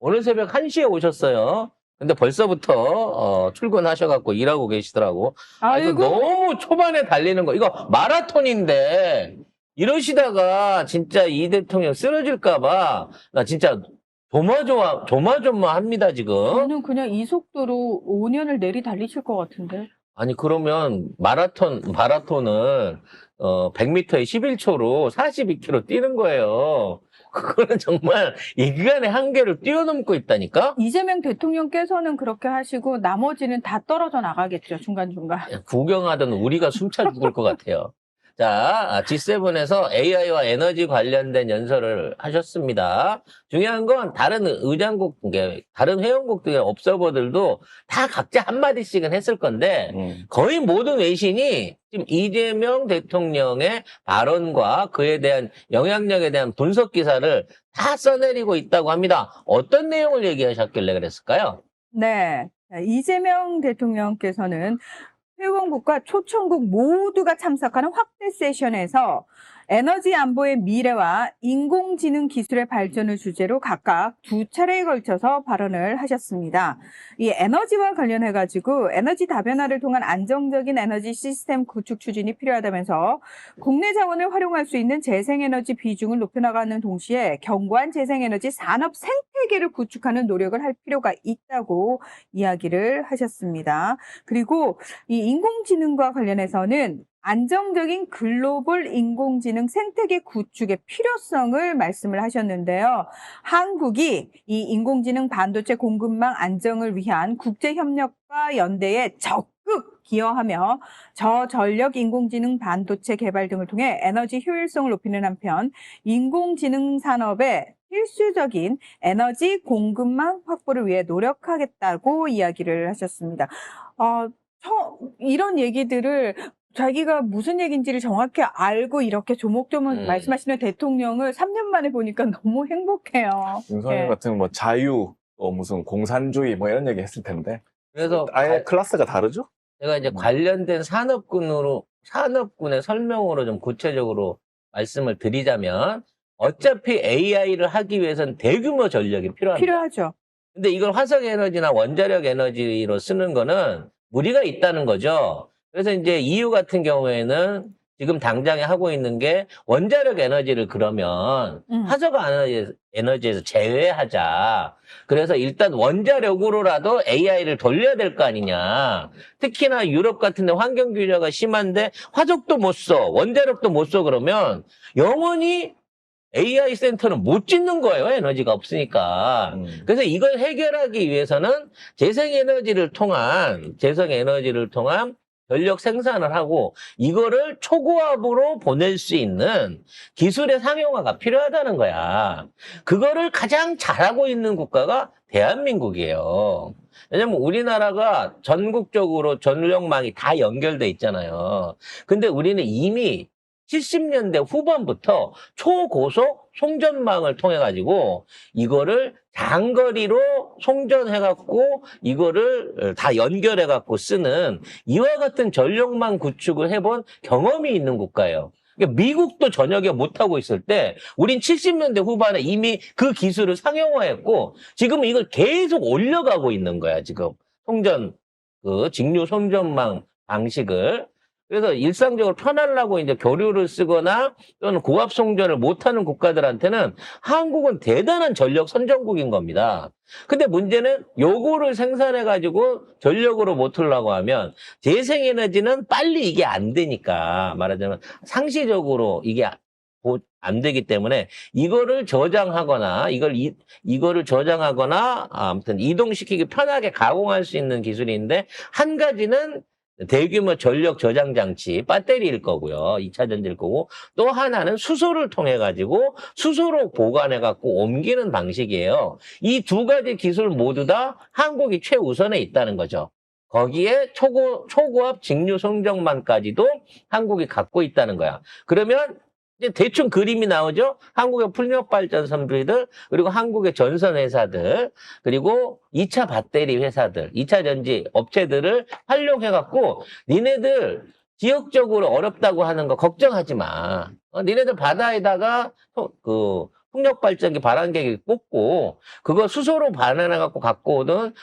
오늘 새벽 1시에 오셨어요. 근데 벌써부터 출근하셔갖고 일하고 계시더라고. 아, 이거 아이고. 너무 초반에 달리는 거. 이거 마라톤인데 이러시다가 진짜 이 대통령 쓰러질까봐 나 진짜 조마조마합니다 지금. 저는 그냥 이 속도로 5년을 내리 달리실 것 같은데. 아니 그러면 마라톤을 100m에 11초로 42km 뛰는 거예요. 그거는 정말 인간의 한계를 뛰어넘고 있다니까? 이재명 대통령께서는 그렇게 하시고 나머지는 다 떨어져 나가겠죠, 중간중간. 구경하던 우리가 숨차 죽을 것 같아요. 자, G7에서 AI와 에너지 관련된 연설을 하셨습니다. 중요한 건 다른 다른 회원국들의 업서버들도 다 각자 한마디씩은 했을 건데 거의 모든 외신이 지금 이재명 대통령의 발언과 그에 대한 영향력에 대한 분석 기사를 다 써내리고 있다고 합니다. 어떤 내용을 얘기하셨길래 그랬을까요? 네. 이재명 대통령께서는 회원국과 초청국 모두가 참석하는 확대 세션에서 에너지 안보의 미래와 인공지능 기술의 발전을 주제로 각각 2차례에 걸쳐서 발언을 하셨습니다. 이 에너지와 관련해가지고 에너지 다변화를 통한 안정적인 에너지 시스템 구축 추진이 필요하다면서 국내 자원을 활용할 수 있는 재생에너지 비중을 높여나가는 동시에 견고한 재생에너지 산업 생태계를 구축하는 노력을 할 필요가 있다고 이야기를 하셨습니다. 그리고 이 인공지능과 관련해서는 안정적인 글로벌 인공지능 생태계 구축의 필요성을 말씀을 하셨는데요. 한국이 이 인공지능 반도체 공급망 안정을 위한 국제협력과 연대에 적극 기여하며 저전력 인공지능 반도체 개발 등을 통해 에너지 효율성을 높이는 한편 인공지능 산업의 필수적인 에너지 공급망 확보를 위해 노력하겠다고 이야기를 하셨습니다. 이런 얘기들을 자기가 무슨 얘기인지를 정확히 알고 이렇게 조목조목 말씀하시는 대통령을 3년 만에 보니까 너무 행복해요. 윤석열 네. 같은 뭐 자유, 무슨 공산주의 뭐 이런 얘기 했을 텐데 그래서 아예 클래스가 다르죠? 제가 이제 관련된 산업군의 설명으로 좀 구체적으로 말씀을 드리자면 어차피 AI를 하기 위해서는 대규모 전력이 필요합니다. 필요하죠. 근데 이걸 화석 에너지나 원자력 에너지로 쓰는 거는 무리가 있다는 거죠. 그래서 이제 EU 같은 경우에는 지금 당장에 하고 있는 게 원자력 에너지를 그러면 화석 에너지에서 제외하자. 그래서 일단 원자력으로라도 AI를 돌려야 될 거 아니냐. 특히나 유럽 같은 데 환경 규제가 심한데 화석도 못 써, 원자력도 못 써 그러면 영원히 AI 센터는 못 짓는 거예요. 에너지가 없으니까. 그래서 이걸 해결하기 위해서는 재생에너지를 통한 전력 생산을 하고 이거를 초고압으로 보낼 수 있는 기술의 상용화가 필요하다는 거야. 그거를 가장 잘하고 있는 국가가 대한민국이에요. 왜냐면 우리나라가 전국적으로 전력망이 다 연결돼 있잖아요. 근데 우리는 이미 70년대 후반부터 초고속 송전망을 통해 가지고 이거를 장거리로 송전해 갖고 이거를 다 연결해 갖고 쓰는 이와 같은 전력망 구축을 해본 경험이 있는 국가예요. 그러니까 미국도 전역에 못하고 있을 때 우린 70년대 후반에 이미 그 기술을 상용화했고 지금 이걸 계속 올려가고 있는 거야 지금 직류 송전망 방식을. 그래서 일상적으로 편하려고 이제 교류를 쓰거나 또는 고압 송전을 못하는 국가들한테는 한국은 대단한 전력 선전국인 겁니다. 근데 문제는 요거를 생산해가지고 전력으로 못 틀려고 하면 재생에너지는 빨리 이게 안 되니까 말하자면 상시적으로 이게 안 되기 때문에 이거를 저장하거나 이거를 저장하거나 아무튼 이동시키기 편하게 가공할 수 있는 기술인데 한 가지는 대규모 전력 저장 장치, 배터리일 거고요. 2차 전지일 거고. 또 하나는 수소를 통해 가지고 수소로 보관해 갖고 옮기는 방식이에요. 이 두 가지 기술 모두 다 한국이 최우선에 있다는 거죠. 거기에 초고압 직류 송전망까지도 한국이 갖고 있다는 거야. 그러면 이제 대충 그림이 나오죠. 한국의 풍력발전 선비들, 그리고 한국의 전선 회사들, 그리고 2차 배터리 회사들, 2차 전지 업체들을 활용해갖고 니네들 지역적으로 어렵다고 하는 거 걱정하지 마. 니네들 바다에다가 풍력 발전기 발안개기 꽂고 그거 수소로 반환해 갖고 오든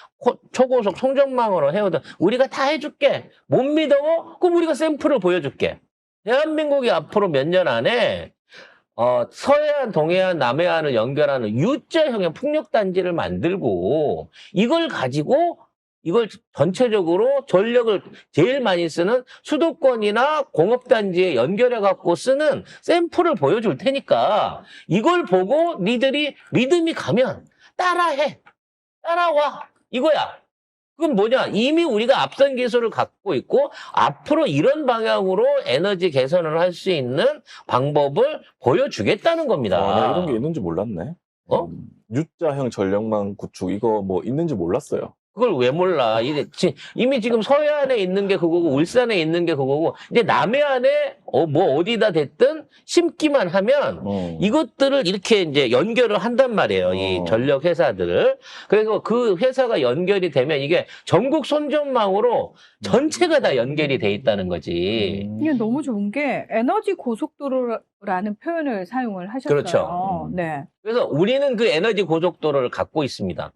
초고속 송전망으로 해오든 우리가 다 해줄게. 못 믿어? 그럼 우리가 샘플을 보여줄게. 대한민국이 앞으로 몇 년 안에 서해안, 동해안, 남해안을 연결하는 U자형의 풍력단지를 만들고 이걸 가지고 이걸 전체적으로 전력을 제일 많이 쓰는 수도권이나 공업단지에 연결해갖고 쓰는 샘플을 보여줄 테니까 이걸 보고 니들이 믿음이 가면 따라해. 따라와. 이거야. 그건 뭐냐? 이미 우리가 앞선 기술을 갖고 있고 앞으로 이런 방향으로 에너지 개선을 할 수 있는 방법을 보여주겠다는 겁니다. 나 이런 게 있는지 몰랐네. 어? U자형 전력망 구축 이거 뭐 있는지 몰랐어요. 그걸 왜 몰라? 이미 지금 서해안에 있는 게 그거고, 울산에 있는 게 그거고, 이제 남해안에, 뭐 어디다 됐든 심기만 하면, 이것들을 이렇게 이제 연결을 한단 말이에요. 이 전력 회사들을. 그래서 그 회사가 연결이 되면 이게 전국 선전망으로 전체가 다 연결이 돼 있다는 거지. 이게 너무 좋은 게 에너지 고속도로라는 표현을 사용을 하셨어요. 그렇죠. 네. 그래서 우리는 그 에너지 고속도로를 갖고 있습니다.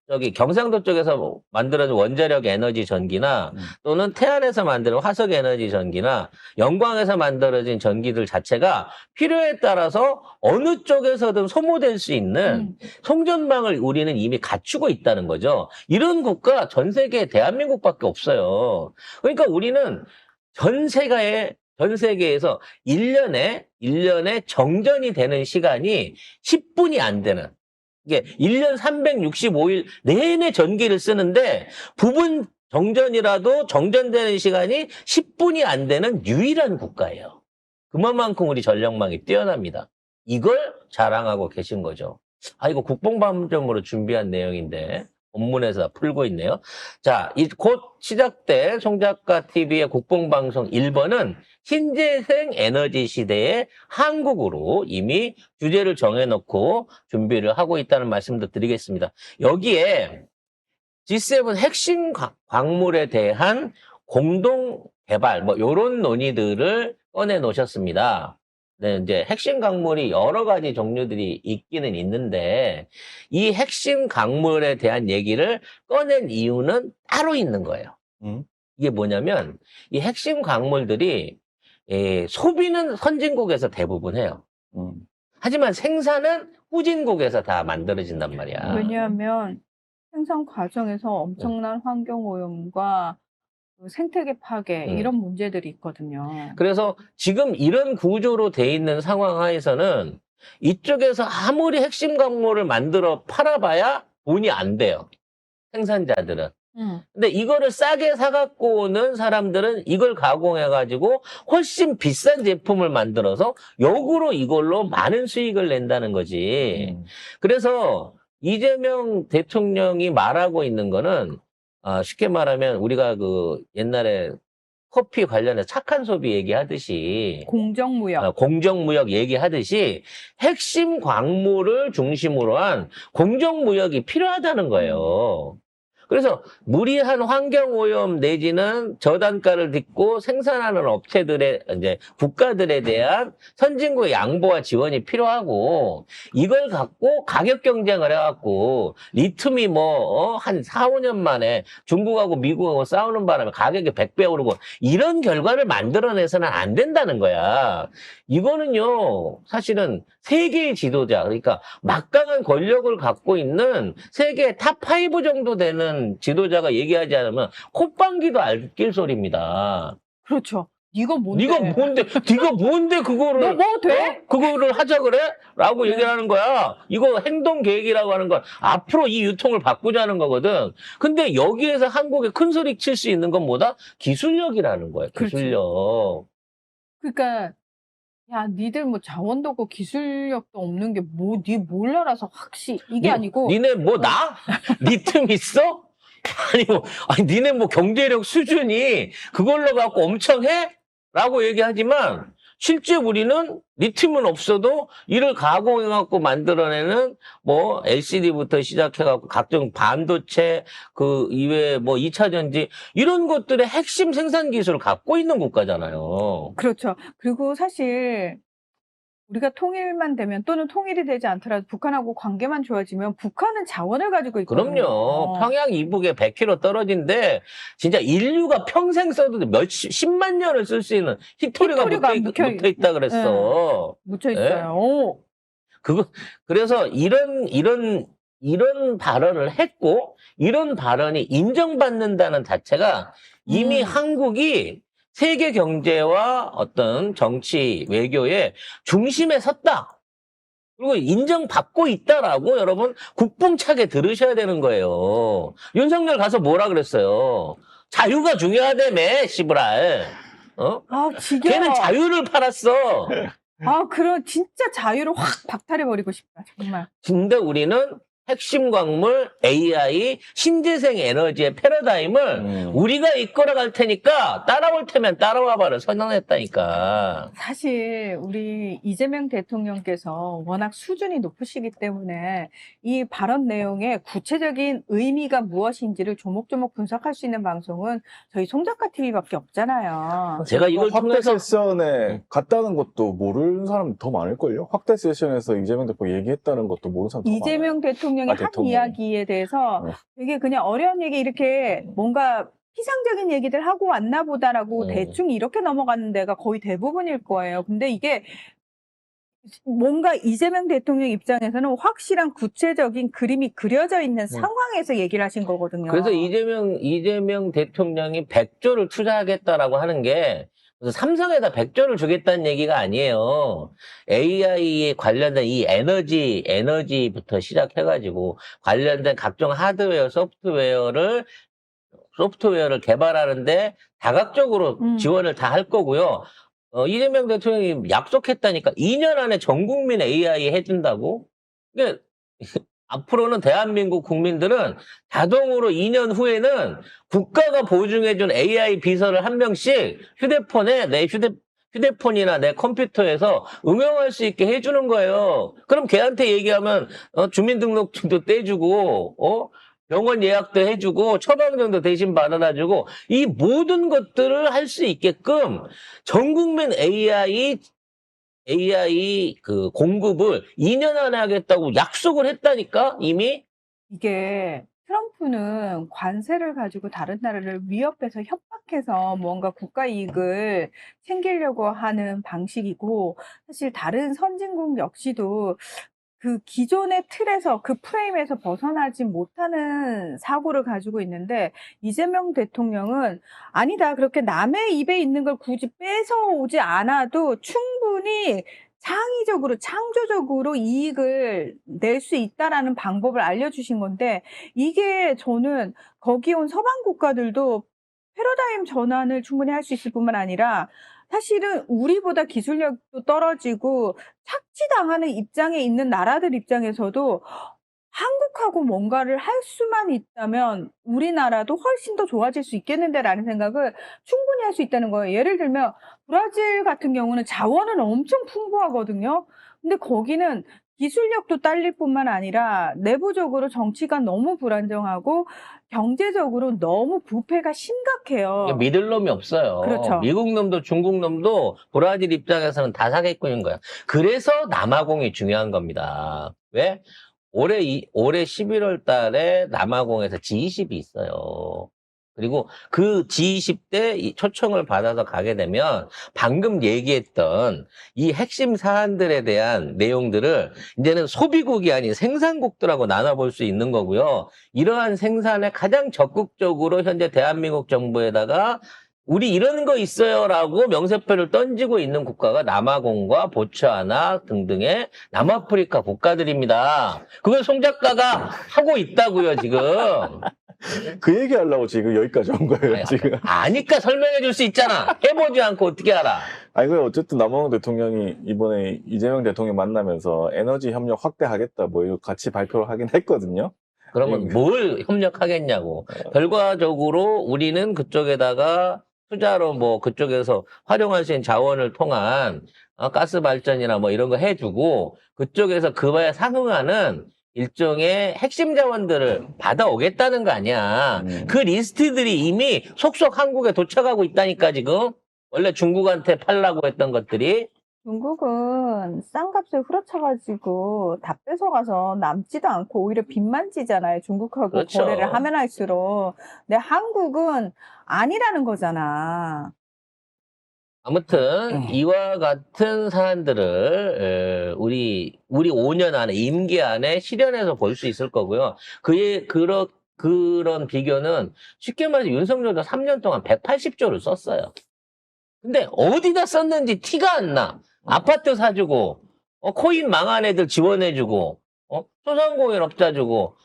저기 경상도 쪽에서 만들어진 원자력 에너지 전기나 또는 태안에서 만드는 화석 에너지 전기나 영광에서 만들어진 전기들 자체가 필요에 따라서 어느 쪽에서든 소모될 수 있는 송전망을 우리는 이미 갖추고 있다는 거죠. 이런 국가 전 세계에 대한민국밖에 없어요. 그러니까 우리는 전 세계에서 1년에 정전이 되는 시간이 10분이 안 되는 이게 1년 365일 내내 전기를 쓰는데 부분 정전이라도 정전되는 시간이 10분이 안 되는 유일한 국가예요. 그만큼 우리 전력망이 뛰어납니다. 이걸 자랑하고 계신 거죠. 이거 국뽕반점으로 준비한 내용인데 본문에서 풀고 있네요. 자, 곧 시작될 송작가 TV의 국뽕방송 1번은 신재생 에너지 시대의 한국으로 이미 주제를 정해놓고 준비를 하고 있다는 말씀도 드리겠습니다. 여기에 G7 핵심 광물에 대한 공동 개발, 요런 논의들을 꺼내 놓으셨습니다. 네, 이제 핵심 광물이 여러 가지 종류들이 있기는 있는데 이 핵심 광물에 대한 얘기를 꺼낸 이유는 따로 있는 거예요. 이게 뭐냐면 이 핵심 광물들이 소비는 선진국에서 대부분 해요. 하지만 생산은 후진국에서 다 만들어진단 말이야. 왜냐하면 생산 과정에서 엄청난 환경오염과 생태계 파괴 이런 문제들이 있거든요. 그래서 지금 이런 구조로 돼 있는 상황 하에서는 이쪽에서 아무리 핵심 광물을 만들어 팔아봐야 돈이 안 돼요. 생산자들은. 근데 이거를 싸게 사갖고 오는 사람들은 이걸 가공해가지고 훨씬 비싼 제품을 만들어서 역으로 이걸로 많은 수익을 낸다는 거지. 그래서 이재명 대통령이 말하고 있는 거는 쉽게 말하면 우리가 그 옛날에 커피 관련해서 착한 소비 얘기하듯이 공정무역 얘기하듯이 핵심 광물을 중심으로 한 공정무역이 필요하다는 거예요. 그래서 무리한 환경오염 내지는 저단가를 딛고 생산하는 업체들의 이제 국가들에 대한 선진국의 양보와 지원이 필요하고 이걸 갖고 가격 경쟁을 해갖고 리튬이 한 4, 5년 만에 중국하고 미국하고 싸우는 바람에 가격이 100배 오르고 이런 결과를 만들어내서는 안 된다는 거야. 이거는요 사실은 세계의 지도자 그러니까 막강한 권력을 갖고 있는 세계 탑5 정도 되는 지도자가 얘기하지 않으면 콧방귀도 알낄 소리입니다. 그렇죠. 네가 뭔데 그거를 너 뭐 돼? 그거를 하자 그래? 라고 얘기를 하는 거야. 이거 행동 계획이라고 하는 건 앞으로 이 유통을 바꾸자는 거거든. 근데 여기에서 한국에 큰 소리 칠 수 있는 건 뭐다? 기술력이라는 거야. 기술력. 그러니까 야, 니들 뭐 자원도 없고 기술력도 없는 게 니 뭘 알아서 확실히 이게 아니고 니네 리튬 있어? 니네 경제력 수준이 그걸로 갖고 엄청 해? 라고 얘기하지만 실제 우리는 리튬은 없어도 이를 가공해갖고 만들어내는 LCD부터 시작해갖고 각종 반도체 그 이외에 2차 전지 이런 것들의 핵심 생산 기술을 갖고 있는 국가잖아요. 그렇죠. 그리고 사실 우리가 통일만 되면 또는 통일이 되지 않더라도 북한하고 관계만 좋아지면 북한은 자원을 가지고 있거든요. 그럼요. 평양 이북에 100km 떨어진데 진짜 인류가 평생 써도 십만 년을 쓸 수 있는 히토리가 묻혀 있다 그랬어. 묻혀 예? 있어요. 오. 그래서 이런 발언을 했고, 이런 발언이 인정받는다는 자체가 이미 한국이 세계 경제와 어떤 정치, 외교의 중심에 섰다. 그리고 인정받고 있다라고 여러분 국뽕차게 들으셔야 되는 거예요. 윤석열 가서 뭐라 그랬어요? 자유가 중요하다며, 씨부랄. 어? 아, 지겨워. 걔는 자유를 팔았어. 아, 그런 진짜 자유를 확 박탈해버리고 싶다. 정말. 근데 우리는 핵심 광물, AI, 신재생 에너지의 패러다임을 우리가 이끌어갈 테니까 따라올 테면 따라와봐를 선언했다니까. 사실 우리 이재명 대통령께서 워낙 수준이 높으시기 때문에 이 발언 내용의 구체적인 의미가 무엇인지를 조목조목 분석할 수 있는 방송은 저희 송작가 TV밖에 없잖아요. 제가 이걸 확대 통해서 세션에 갔다는 것도 모르는 사람 더 많을걸요? 확대 세션에서 이재명 대표 얘기했다는 것도 모르는 사람 더 많아요. 이재명 대통령이 한 대통령. 이야기에 대해서 되게 그냥 어려운 얘기 이렇게 뭔가 피상적인 얘기들 하고 왔나 보다라고 대충 이렇게 넘어가는 데가 거의 대부분일 거예요. 근데 이게 뭔가 이재명 대통령 입장에서는 확실한 구체적인 그림이 그려져 있는 상황에서 얘기를 하신 거거든요. 그래서 이재명 대통령이 100조를 투자하겠다라고 하는 게 그래서 삼성에다 100조를 주겠다는 얘기가 아니에요. AI에 관련된 이 에너지부터 시작해가지고 관련된 각종 하드웨어, 소프트웨어를 개발하는데 다각적으로 지원을 다 할 거고요. 이재명 대통령이 약속했다니까 2년 안에 전 국민 AI 해준다고? 그러니까 앞으로는 대한민국 국민들은 자동으로 2년 후에는 국가가 보증해준 AI 비서를 한 명씩 휴대폰에 휴대폰이나 내 컴퓨터에서 응용할 수 있게 해주는 거예요. 그럼 걔한테 얘기하면 주민등록증도 떼주고 병원 예약도 해주고 처방전도 대신 받아다주고 이 모든 것들을 할 수 있게끔 전 국민 AI 그 공급을 2년 안에 하겠다고 약속을 했다니까 이미. 이게 트럼프는 관세를 가지고 다른 나라를 위협해서 협박해서 뭔가 국가 이익을 챙기려고 하는 방식이고 사실 다른 선진국 역시도 그 기존의 틀에서 그 프레임에서 벗어나지 못하는 사고를 가지고 있는데 이재명 대통령은 아니다. 그렇게 남의 입에 있는 걸 굳이 뺏어오지 않아도 충분히 창의적으로 창조적으로 이익을 낼 수 있다라는 방법을 알려주신 건데 이게 저는 거기 온 서방 국가들도 패러다임 전환을 충분히 할 수 있을 뿐만 아니라 사실은 우리보다 기술력도 떨어지고 착취당하는 입장에 있는 나라들 입장에서도 한국하고 뭔가를 할 수만 있다면 우리나라도 훨씬 더 좋아질 수 있겠는데라는 생각을 충분히 할 수 있다는 거예요. 예를 들면 브라질 같은 경우는 자원은 엄청 풍부하거든요. 근데 거기는 기술력도 딸릴 뿐만 아니라 내부적으로 정치가 너무 불안정하고 경제적으로 너무 부패가 심각해요. 믿을 놈이 없어요. 그렇죠. 미국 놈도 중국 놈도 브라질 입장에서는 다 사기꾼인 거야. 그래서 남아공이 중요한 겁니다. 왜? 올해 11월 달에 남아공에서 G20이 있어요. 그리고 그 G20 때 초청을 받아서 가게 되면 방금 얘기했던 이 핵심 사안들에 대한 내용들을 이제는 소비국이 아닌 생산국들하고 나눠볼 수 있는 거고요. 이러한 생산에 가장 적극적으로 현재 대한민국 정부에다가 우리 이런 거 있어요라고 명세표를 던지고 있는 국가가 남아공과 보츠와나 등등의 남아프리카 국가들입니다. 그걸 송 작가가 하고 있다고요, 지금. 그 얘기 하려고 지금 여기까지 온 거예요, 지금. 아니까 설명해 줄 수 있잖아. 해보지 않고 어떻게 알아. 아니, 그 어쨌든 남아공 대통령이 이번에 이재명 대통령 만나면서 에너지 협력 확대하겠다, 뭐, 이거 같이 발표를 하긴 했거든요. 그러면 뭘 협력하겠냐고. 결과적으로 우리는 그쪽에다가 투자로 뭐 그쪽에서 활용할 수 있는 자원을 통한 가스 발전이나 뭐 이런 거 해주고 그쪽에서 그거에 상응하는 일종의 핵심 자원들을 받아오겠다는 거 아니야. 그 리스트들이 이미 속속 한국에 도착하고 있다니까 지금. 원래 중국한테 팔라고 했던 것들이. 중국은 싼 값에 후려쳐가지고 다 뺏어가서 남지도 않고 오히려 빚만 지잖아요. 중국하고 그렇죠. 거래를 하면 할수록. 근데 한국은 아니라는 거잖아. 아무튼 이와 같은 사안들을 우리 5년 안에 임기 안에 실현해서 볼 수 있을 거고요. 그런 비교는 쉽게 말해서 윤석열도 3년 동안 180조를 썼어요. 근데 어디다 썼는지 티가 안 나. 아파트 사주고, 코인 망한 애들 지원해주고, 소상공인업자 주고,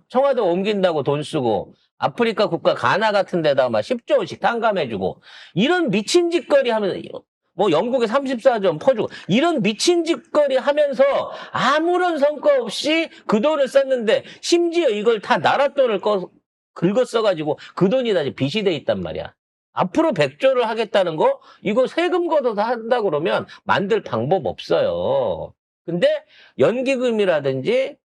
청와대 옮긴다고 돈 쓰고, 아프리카 국가 가나 같은 데다 막 10조씩 탕감해주고, 이런 미친 짓거리 하면서, 뭐 영국에 34조 퍼주고, 이런 미친 짓거리 하면서 아무런 성과 없이 그 돈을 썼는데, 심지어 이걸 다 나라 돈을 긁어 써가지고 그 돈이 다시 빚이 돼 있단 말이야. 앞으로 100조를 하겠다는 거, 이거 세금 걷어서 한다 그러면 만들 방법 없어요. 근데 연기금이라든지,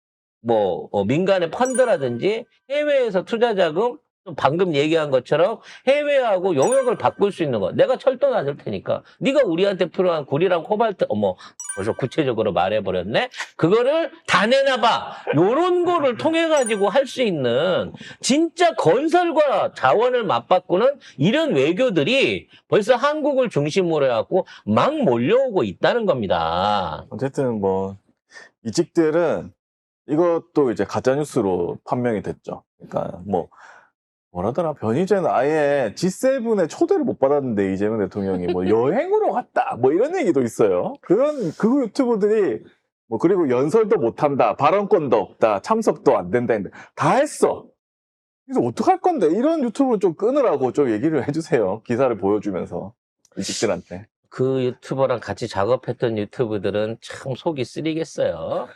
민간의 펀드라든지, 해외에서 투자 자금, 방금 얘기한 것처럼 해외하고 용역을 바꿀 수 있는 거. 내가 철도 놔줄 테니까. 네가 우리한테 필요한 구리랑 코발트, 벌써 구체적으로 말해버렸네? 그거를 다 내놔봐. 요런 거를 통해가지고 할 수 있는 진짜 건설과 자원을 맞바꾸는 이런 외교들이 벌써 한국을 중심으로 해갖고 막 몰려오고 있다는 겁니다. 어쨌든 뭐 이직들은 이것도 이제 가짜뉴스로 판명이 됐죠. 그러니까 뭐라더라, 변희재는 아예 G7에 초대를 못 받았는데 이재명 대통령이 뭐 여행으로 갔다 뭐 이런 얘기도 있어요. 그 유튜버들이 그리고 연설도 못 한다, 발언권도 없다, 참석도 안 된다 했는데 다 했어. 그래서 어떡할 건데, 이런 유튜브를 좀 끊으라고 좀 얘기를 해주세요. 기사를 보여주면서 이직들한테. 그 유튜버랑 같이 작업했던 유튜브들은 참 속이 쓰리겠어요.